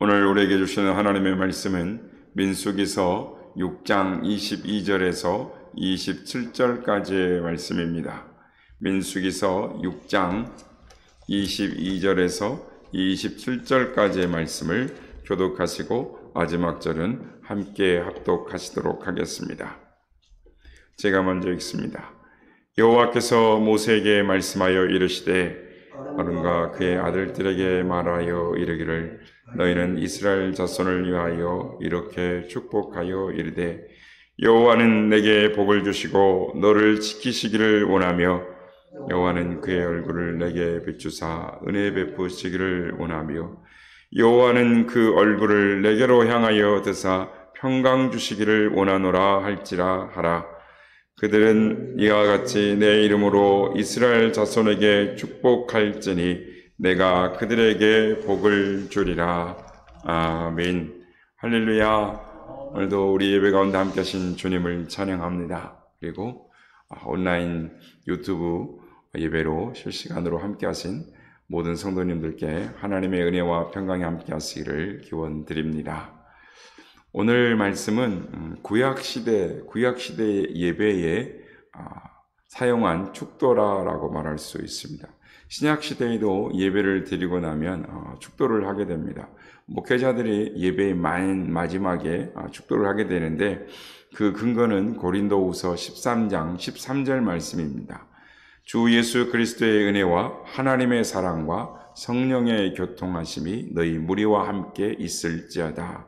오늘 우리에게 주시는 하나님의 말씀은 민수기서 6장 22절에서 27절까지의 말씀입니다. 민수기서 6장 22절에서 27절까지의 말씀을 교독하시고 마지막 절은 함께 합독하시도록 하겠습니다. 제가 먼저 읽습니다. 여호와께서 모세에게 말씀하여 이르시되 아론과 그의 아들들에게 말하여 이르기를 너희는 이스라엘 자손을 위하여 이렇게 축복하여 이르되 여호와는 내게 복을 주시고 너를 지키시기를 원하며 여호와는 그의 얼굴을 내게 비추사 은혜 베푸시기를 원하며 여호와는 그 얼굴을 내게로 향하여 드사 평강 주시기를 원하노라 할지라 하라. 그들은 이와 같이 내 이름으로 이스라엘 자손에게 축복할지니 내가 그들에게 복을 주리라. 아멘. 할렐루야. 오늘도 우리 예배 가운데 함께 하신 주님을 찬양합니다. 그리고 온라인 유튜브 예배로 실시간으로 함께 하신 모든 성도님들께 하나님의 은혜와 평강이 함께 하시기를 기원드립니다. 오늘 말씀은 구약시대 예배에 사용한 축도라고 말할 수 있습니다. 신약시대에도 예배를 드리고 나면 축도를 하게 됩니다. 목회자들이 예배의 마지막에 축도를 하게 되는데 그 근거는 고린도후서 13장 13절 말씀입니다. 주 예수 그리스도의 은혜와 하나님의 사랑과 성령의 교통하심이 너희 무리와 함께 있을지어다.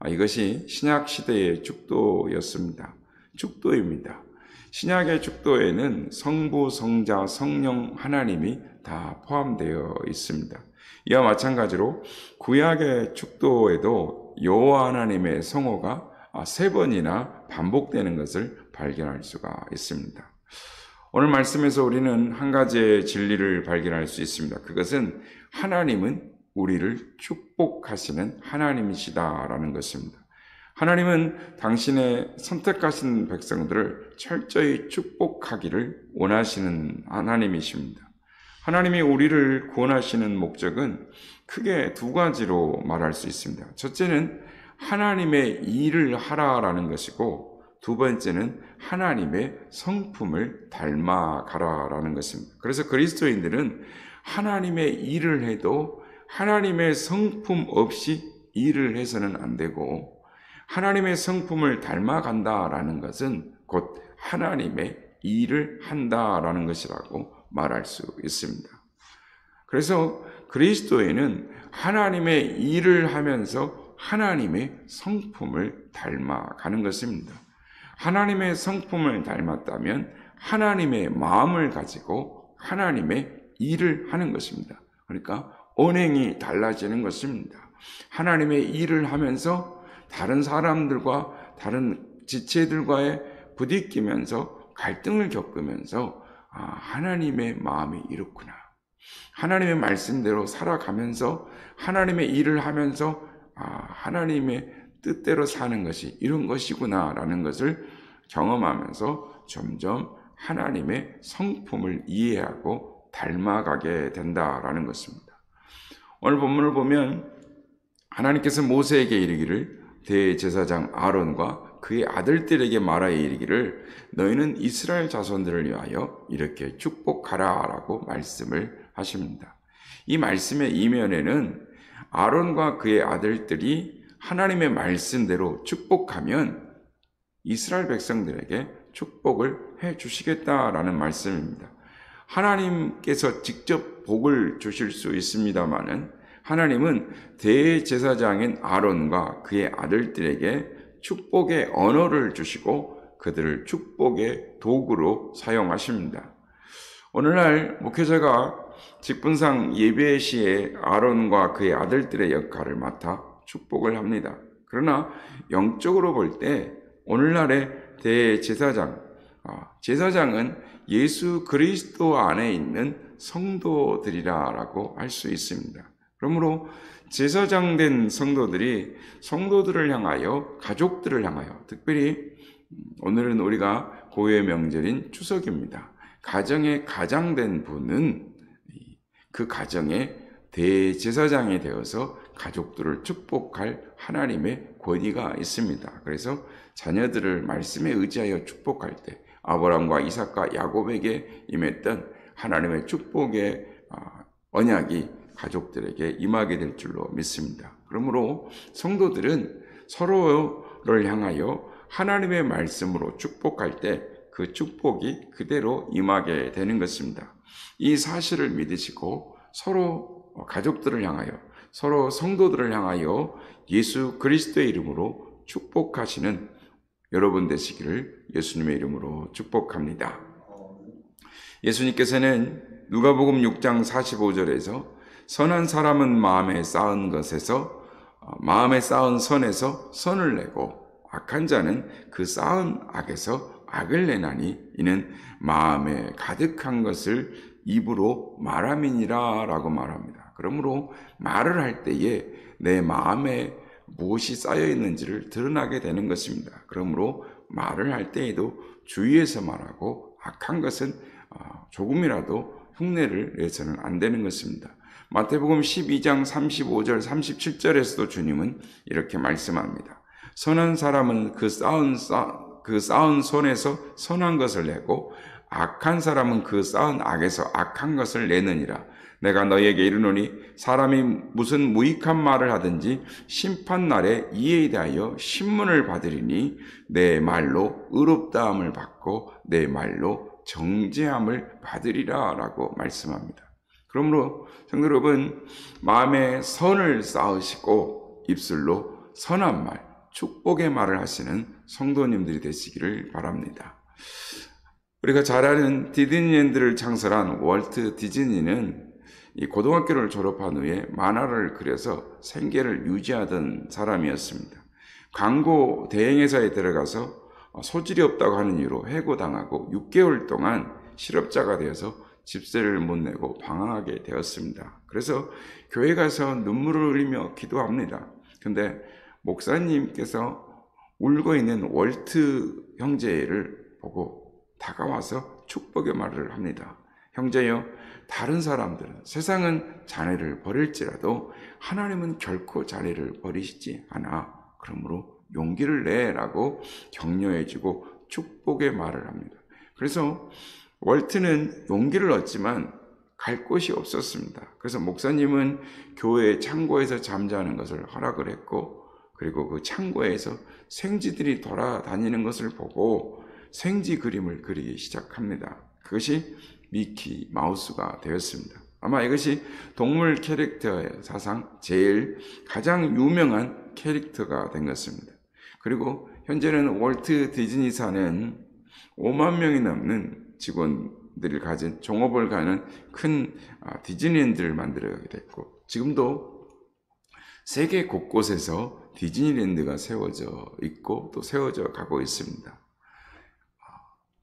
이것이 신약시대의 축도였습니다. 축도입니다. 신약의 축도에는 성부, 성자, 성령 하나님이 다 포함되어 있습니다. 이와 마찬가지로 구약의 축도에도 여호와 하나님의 성호가 3번이나 반복되는 것을 발견할 수가 있습니다. 오늘 말씀에서 우리는 한 가지의 진리를 발견할 수 있습니다. 그것은 하나님은 우리를 축복하시는 하나님이시다라는 것입니다. 하나님은 당신의 선택하신 백성들을 철저히 축복하기를 원하시는 하나님이십니다. 하나님이 우리를 구원하시는 목적은 크게 2가지로 말할 수 있습니다. 첫째는 하나님의 일을 하라라는 것이고, 2번째는 하나님의 성품을 닮아가라라는 것입니다. 그래서 그리스도인들은 하나님의 일을 해도 하나님의 성품 없이 일을 해서는 안 되고, 하나님의 성품을 닮아간다라는 것은 곧 하나님의 일을 한다라는 것이라고 말할 수 있습니다. 그래서 그리스도인은 하나님의 일을 하면서 하나님의 성품을 닮아가는 것입니다. 하나님의 성품을 닮았다면 하나님의 마음을 가지고 하나님의 일을 하는 것입니다. 그러니까 언행이 달라지는 것입니다. 하나님의 일을 하면서 다른 사람들과 다른 지체들과의 부딪히면서 갈등을 겪으면서 하나님의 마음이 이렇구나. 하나님의 말씀대로 살아가면서 하나님의 일을 하면서 하나님의 뜻대로 사는 것이 이런 것이구나 라는 것을 경험하면서 점점 하나님의 성품을 이해하고 닮아가게 된다라는 것입니다. 오늘 본문을 보면 하나님께서 모세에게 이르기를 대제사장 아론과 그의 아들들에게 말하여 이르기를 너희는 이스라엘 자손들을 위하여 이렇게 축복하라 라고 말씀을 하십니다. 이 말씀의 이면에는 아론과 그의 아들들이 하나님의 말씀대로 축복하면 이스라엘 백성들에게 축복을 해 주시겠다라는 말씀입니다. 하나님께서 직접 복을 주실 수 있습니다마는 하나님은 대제사장인 아론과 그의 아들들에게 축복의 언어를 주시고 그들을 축복의 도구로 사용하십니다. 오늘날 목회자가 직분상 예배 시에 아론과 그의 아들들의 역할을 맡아 축복을 합니다. 그러나 영적으로 볼 때 오늘날의 제사장은 예수 그리스도 안에 있는 성도들이라고 할 수 있습니다. 그러므로 제사장된 성도들이 성도들을 향하여, 가족들을 향하여, 특별히 오늘은 우리가 고유의 명절인 추석입니다. 가정의 가장된 분은 그 가정에 대제사장이 되어서 가족들을 축복할 하나님의 권위가 있습니다. 그래서 자녀들을 말씀에 의지하여 축복할 때 아브라함과 이삭과 야곱에게 임했던 하나님의 축복의 언약이 가족들에게 임하게 될 줄로 믿습니다. 그러므로 성도들은 서로를 향하여 하나님의 말씀으로 축복할 때 그 축복이 그대로 임하게 되는 것입니다. 이 사실을 믿으시고 서로 가족들을 향하여, 서로 성도들을 향하여 예수 그리스도의 이름으로 축복하시는 여러분 되시기를 예수님의 이름으로 축복합니다. 예수님께서는 누가복음 6장 45절에서 선한 사람은 마음에 쌓은 선에서 선을 내고 악한 자는 그 쌓은 악에서 악을 내나니 이는 마음에 가득한 것을 입으로 말함이니라 라고 말합니다. 그러므로 말을 할 때에 내 마음에 무엇이 쌓여 있는지를 드러나게 되는 것입니다. 그러므로 말을 할 때에도 주의해서 말하고 악한 것은 조금이라도 흉내를 내서는 안 되는 것입니다. 마태복음 12장 35절 37절에서도 주님은 이렇게 말씀합니다. 선한 사람은 그 쌓은 손에서 선한 것을 내고 악한 사람은 그 쌓은 악에서 악한 것을 내느니라. 내가 너희에게 이르노니 사람이 무슨 무익한 말을 하든지 심판날에 이에 대하여 신문을 받으리니 내 말로 의롭다함을 받고 내 말로 정죄함을 받으리라 라고 말씀합니다. 그러므로 성도 여러분, 마음에 선을 쌓으시고 입술로 선한 말, 축복의 말을 하시는 성도님들이 되시기를 바랍니다. 우리가 잘 아는 디즈니랜드를 창설한 월트 디즈니는 이 고등학교를 졸업한 후에 만화를 그려서 생계를 유지하던 사람이었습니다. 광고 대행회사에 들어가서 소질이 없다고 하는 이유로 해고당하고 6개월 동안 실업자가 되어서 집세를 못 내고 방황하게 되었습니다. 그래서 교회 가서 눈물을 흘리며 기도합니다. 근데 목사님께서 울고 있는 월트 형제를 보고 다가와서 축복의 말을 합니다. 형제여, 다른 사람들은 세상은 자네를 버릴지라도 하나님은 결코 자네를 버리시지 않아. 그러므로 용기를 내라고 격려해주고 축복의 말을 합니다. 그래서 월트는 용기를 얻지만 갈 곳이 없었습니다. 그래서 목사님은 교회 창고에서 잠자는 것을 허락을 했고, 그리고 그 창고에서 생쥐들이 돌아다니는 것을 보고 생쥐 그림을 그리기 시작합니다. 그것이 미키 마우스가 되었습니다. 아마 이것이 동물 캐릭터의 사상 제일 가장 유명한 캐릭터가 된 것입니다. 그리고 현재는 월트 디즈니사는 5만 명이 넘는 직원들을 가진 종업을 가는 큰 디즈니랜드를 만들어가게 됐고, 지금도 세계 곳곳에서 디즈니랜드가 세워져 있고 또 세워져 가고 있습니다.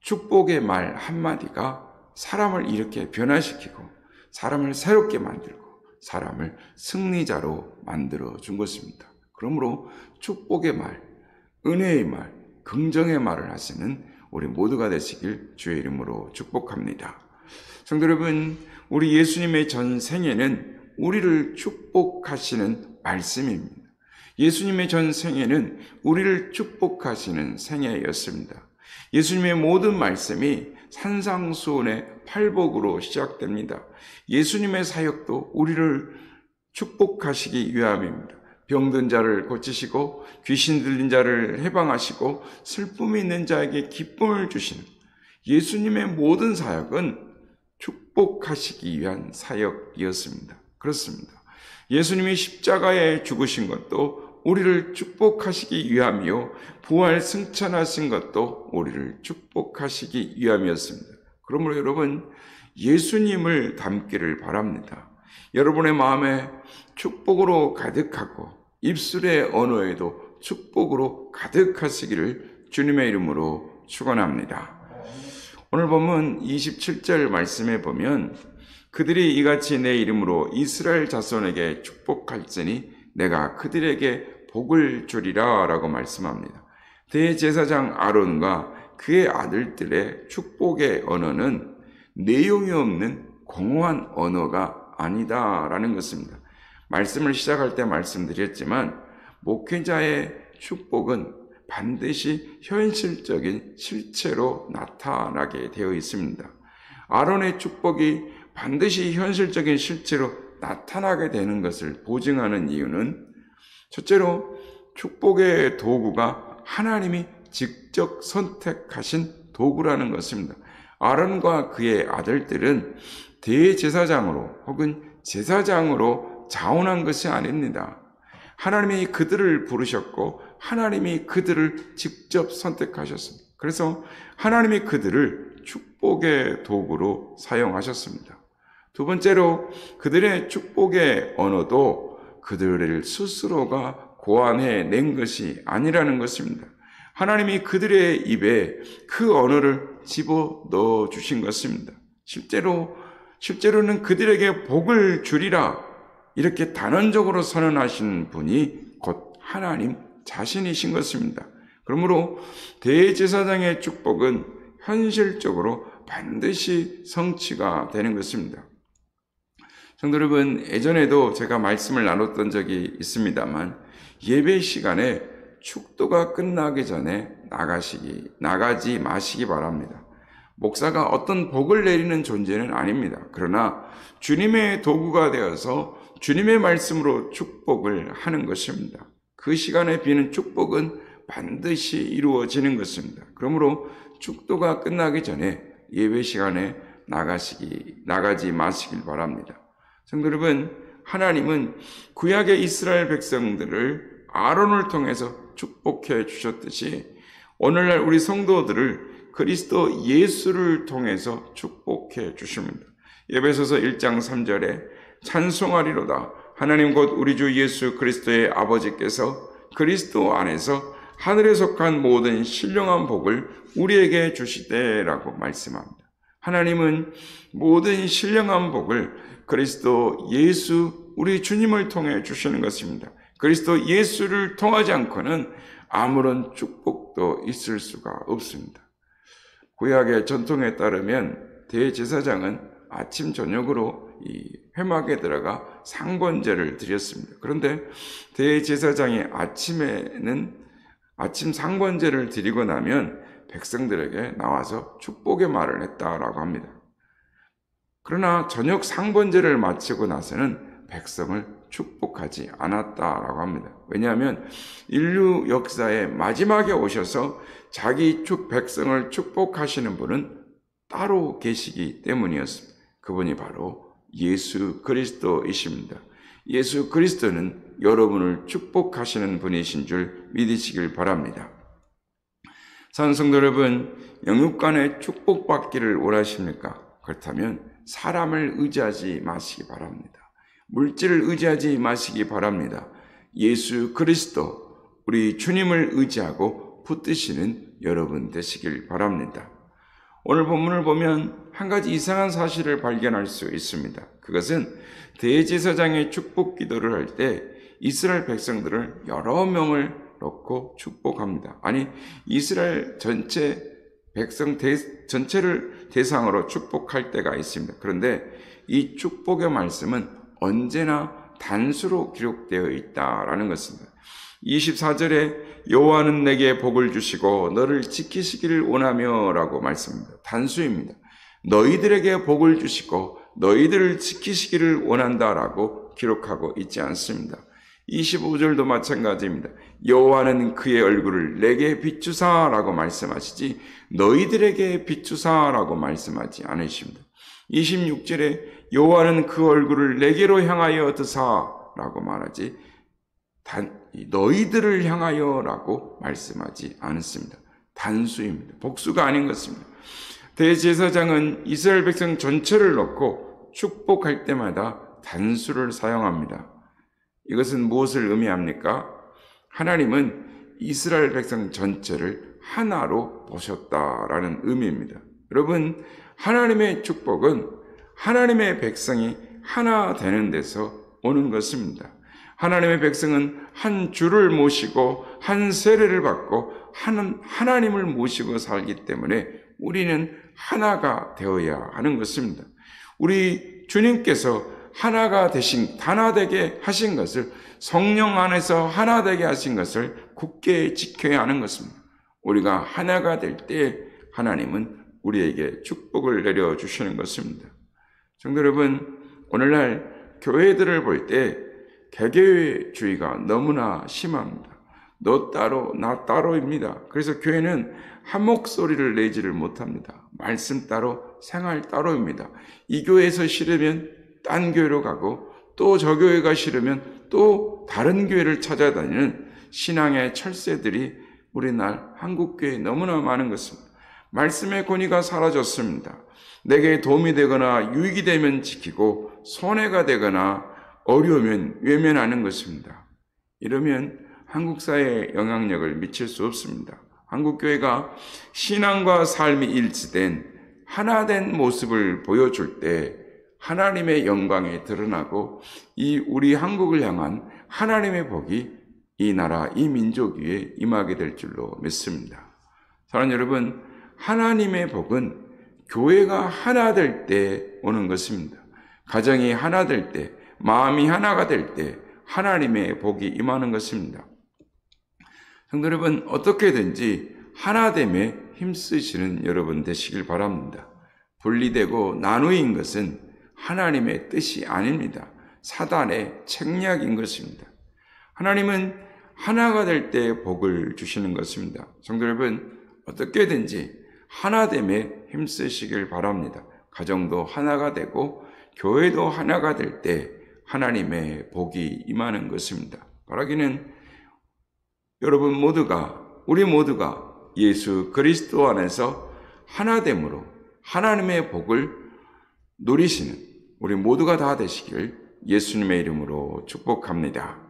축복의 말 한마디가 사람을 이렇게 변화시키고 사람을 새롭게 만들고 사람을 승리자로 만들어 준 것입니다. 그러므로 축복의 말, 은혜의 말, 긍정의 말을 하시는 우리 모두가 되시길 주의 이름으로 축복합니다. 성도 여러분, 우리 예수님의 전 생애는 우리를 축복하시는 말씀입니다. 예수님의 전 생애는 우리를 축복하시는 생애였습니다. 예수님의 모든 말씀이 산상수훈의 팔복으로 시작됩니다. 예수님의 사역도 우리를 축복하시기 위함입니다. 병든 자를 고치시고 귀신 들린 자를 해방하시고 슬픔이 있는 자에게 기쁨을 주시는 예수님의 모든 사역은 축복하시기 위한 사역이었습니다. 그렇습니다. 예수님이 십자가에 죽으신 것도 우리를 축복하시기 위함이요, 부활 승천하신 것도 우리를 축복하시기 위함이었습니다. 그러므로 여러분, 예수님을 닮기를 바랍니다. 여러분의 마음에 축복으로 가득하고 입술의 언어에도 축복으로 가득하시기를 주님의 이름으로 축원합니다. 오늘 본문 27절 말씀에 보면 그들이 이같이 내 이름으로 이스라엘 자손에게 축복할지니 내가 그들에게 복을 주리라 라고 말씀합니다. 대제사장 아론과 그의 아들들의 축복의 언어는 내용이 없는 공허한 언어가 아니다라는 것입니다. 말씀을 시작할 때 말씀드렸지만 목회자의 축복은 반드시 현실적인 실체로 나타나게 되어 있습니다. 아론의 축복이 반드시 현실적인 실체로 나타나게 되는 것을 보증하는 이유는 첫째로 축복의 도구가 하나님이 직접 선택하신 도구라는 것입니다. 아론과 그의 아들들은 대제사장으로 혹은 제사장으로 자원한 것이 아닙니다. 하나님이 그들을 부르셨고 하나님이 그들을 직접 선택하셨습니다. 그래서 하나님이 그들을 축복의 도구로 사용하셨습니다. 두 번째로 그들의 축복의 언어도 그들을 스스로가 고안해낸 것이 아니라는 것입니다. 하나님이 그들의 입에 그 언어를 집어넣어 주신 것입니다. 실제로는 그들에게 복을 주리라 이렇게 단언적으로 선언하신 분이 곧 하나님 자신이신 것입니다. 그러므로 대제사장의 축복은 현실적으로 반드시 성취가 되는 것입니다. 성도 여러분, 예전에도 제가 말씀을 나눴던 적이 있습니다만 예배 시간에 축도가 끝나기 전에 나가지 마시기 바랍니다. 목사가 어떤 복을 내리는 존재는 아닙니다. 그러나 주님의 도구가 되어서 주님의 말씀으로 축복을 하는 것입니다. 그 시간에 비는 축복은 반드시 이루어지는 것입니다. 그러므로 축도가 끝나기 전에 예배 시간에 나가지 마시길 바랍니다. 성도 여러분, 하나님은 구약의 이스라엘 백성들을 아론을 통해서 축복해 주셨듯이 오늘날 우리 성도들을 그리스도 예수를 통해서 축복해 주십니다. 에베소서 1장 3절에 찬송하리로다 하나님 곧 우리 주 예수 그리스도의 아버지께서 그리스도 안에서 하늘에 속한 모든 신령한 복을 우리에게 주시되라고 말씀합니다. 하나님은 모든 신령한 복을 그리스도 예수 우리 주님을 통해 주시는 것입니다. 그리스도 예수를 통하지 않고는 아무런 축복도 있을 수가 없습니다. 구약의 전통에 따르면 대제사장은 아침 저녁으로 이 회막에 들어가 상번제를 드렸습니다. 그런데 대제사장이 아침 상번제를 드리고 나면 백성들에게 나와서 축복의 말을 했다라고 합니다. 그러나 저녁 상번제를 마치고 나서는 백성을 축복하지 않았다라고 합니다. 왜냐하면 인류 역사의 마지막에 오셔서 자기 백성을 축복하시는 분은 따로 계시기 때문이었습니다. 그분이 바로 예수 그리스도이십니다. 예수 그리스도는 여러분을 축복하시는 분이신 줄 믿으시길 바랍니다. 사랑하는 성도 여러분, 영육간에 축복받기를 원하십니까? 그렇다면 사람을 의지하지 마시기 바랍니다. 물질을 의지하지 마시기 바랍니다. 예수 그리스도, 우리 주님을 의지하고 붙드시는 여러분 되시길 바랍니다. 오늘 본문을 보면 한 가지 이상한 사실을 발견할 수 있습니다. 그것은 대제사장의 축복 기도를 할 때 이스라엘 백성들을 여러 명을 놓고 축복합니다. 아니, 이스라엘 전체 백성 전체를 대상으로 축복할 때가 있습니다. 그런데 이 축복의 말씀은 언제나 단수로 기록되어 있다라는 것입니다. 24절에 여호와는 내게 복을 주시고 너를 지키시기를 원하며 라고 말씀합니다. 단수입니다. 너희들에게 복을 주시고 너희들을 지키시기를 원한다라고 기록하고 있지 않습니다. 25절도 마찬가지입니다. 여호와는 그의 얼굴을 내게 비추사라고 말씀하시지 너희들에게 비추사라고 말씀하지 않으십니다. 26절에 여호와는 그 얼굴을 내게로 향하여 드사라고 말하지 너희들을 향하여라고 말씀하지 않습니다. 단수입니다. 복수가 아닌 것입니다. 대제사장은 이스라엘 백성 전체를 놓고 축복할 때마다 단수를 사용합니다. 이것은 무엇을 의미합니까? 하나님은 이스라엘 백성 전체를 하나로 보셨다라는 의미입니다. 여러분, 하나님의 축복은 하나님의 백성이 하나 되는 데서 오는 것입니다. 하나님의 백성은 한 주를 모시고 한 세례를 받고 하나님을 모시고 살기 때문에 우리는 하나가 되어야 하는 것입니다. 우리 주님께서 하나가 되신, 하나되게 하신 것을, 성령 안에서 하나되게 하신 것을 굳게 지켜야 하는 것입니다. 우리가 하나가 될 때 하나님은 우리에게 축복을 내려주시는 것입니다. 성도 여러분, 오늘날 교회들을 볼 때 개개주의가 너무나 심합니다. 너 따로 나 따로입니다. 그래서 교회는 한 목소리를 내지를 못합니다. 말씀 따로 생활 따로입니다. 이 교회에서 싫으면 딴 교회로 가고 또 저 교회가 싫으면 또 다른 교회를 찾아다니는 신앙의 철새들이 우리날 한국교회에 너무나 많은 것입니다. 말씀의 권위가 사라졌습니다. 내게 도움이 되거나 유익이 되면 지키고 손해가 되거나 어려우면 외면하는 것입니다. 이러면 한국 사회에 영향력을 미칠 수 없습니다. 한국교회가 신앙과 삶이 일치된 하나된 모습을 보여줄 때 하나님의 영광이 드러나고 이 우리 한국을 향한 하나님의 복이 이 나라, 이 민족 위에 임하게 될 줄로 믿습니다. 사랑하는 여러분, 하나님의 복은 교회가 하나 될 때 오는 것입니다. 가정이 하나 될 때, 마음이 하나가 될 때 하나님의 복이 임하는 것입니다. 성도 여러분, 어떻게든지 하나됨에 힘쓰시는 여러분 되시길 바랍니다. 분리되고 나누인 것은 하나님의 뜻이 아닙니다. 사단의 책략인 것입니다. 하나님은 하나가 될 때 복을 주시는 것입니다. 성도 여러분, 어떻게든지 하나됨에 힘쓰시길 바랍니다. 가정도 하나가 되고 교회도 하나가 될 때 하나님의 복이 임하는 것입니다. 바라기는 여러분 모두가, 우리 모두가 예수 그리스도 안에서 하나됨으로 하나님의 복을 누리시는 우리 모두가 다 되시길 예수님의 이름으로 축복합니다.